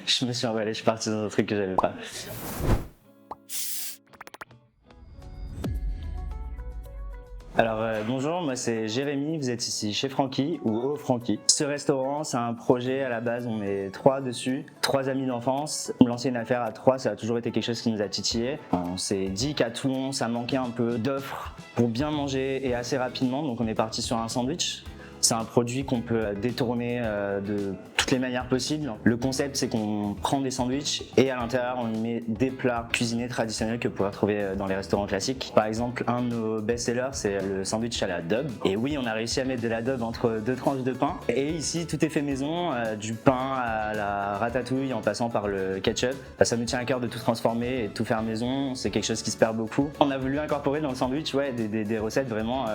Je me suis emballé, je suis parti dans un truc que j'avais pas. Alors bonjour, moi c'est Jérémy, vous êtes ici chez Francky ou au Francky. Ce restaurant, c'est un projet à la base, on est 3 dessus, 3 amis d'enfance. Lancer une affaire à 3, ça a toujours été quelque chose qui nous a titillé. On s'est dit qu'à Toulon, ça manquait un peu d'offres pour bien manger et assez rapidement, donc on est parti sur un sandwich. C'est un produit qu'on peut détourner de toutes les manières possibles. Le concept, c'est qu'on prend des sandwichs et à l'intérieur, on y met des plats cuisinés traditionnels que vous pourrez trouver dans les restaurants classiques. Par exemple, un de nos best-sellers, c'est le sandwich à la dub. Et oui, on a réussi à mettre de la dub entre 2 tranches de pain. Et ici, tout est fait maison, du pain à la ratatouille en passant par le ketchup. Ça nous tient à cœur de tout transformer et de tout faire maison. C'est quelque chose qui se perd beaucoup. On a voulu incorporer dans le sandwich des recettes vraiment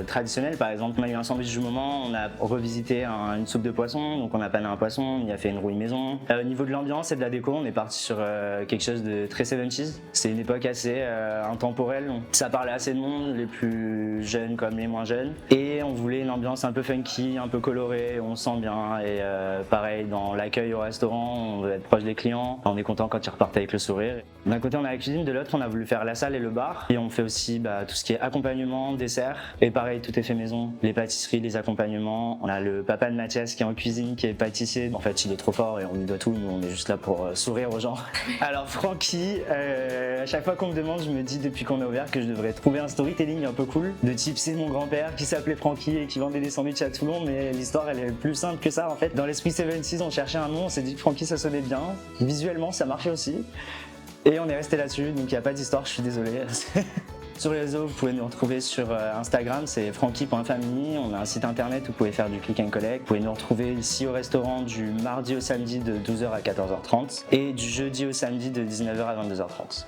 traditionnelles. Par exemple, on a eu un sandwich du moment. On a revisité une soupe de poisson, donc on a pané un poisson, on y a fait une rouille maison. Au niveau de l'ambiance et de la déco, on est parti sur quelque chose de très 70s. C'est une époque assez intemporelle, ça parlait à assez de monde, les plus jeunes comme les moins jeunes. Et on voulait une ambiance un peu funky, un peu colorée, on se sent bien. Et pareil, dans l'accueil au restaurant, on veut être proche des clients, on est content quand ils repartent avec le sourire. D'un côté, on a la cuisine, de l'autre, on a voulu faire la salle et le bar. Et on fait aussi tout ce qui est accompagnement, dessert. Et pareil, tout est fait maison, les pâtisseries, les accompagnements. On a le papa de Mathias qui est en cuisine, qui est pâtissier. En fait, il est trop fort et on lui doit tout. Nous, on est juste là pour sourire aux gens. Alors, Francky, à chaque fois qu'on me demande, je me dis depuis qu'on a ouvert que je devrais trouver un storytelling un peu cool. De type, c'est mon grand-père qui s'appelait Francky et qui vendait des sandwichs à Toulon. Mais l'histoire, elle est plus simple que ça en fait. Dans l'esprit 76, on cherchait un nom. On s'est dit que Francky, ça sonnait bien. Visuellement, ça marchait aussi. Et on est resté là-dessus. Donc, il n'y a pas d'histoire, je suis désolé. Sur les réseaux, vous pouvez nous retrouver sur Instagram, c'est francky.family. On a un site internet où vous pouvez faire du click and collect. Vous pouvez nous retrouver ici au restaurant du mardi au samedi de 12h à 14h30 et du jeudi au samedi de 19h à 22h30.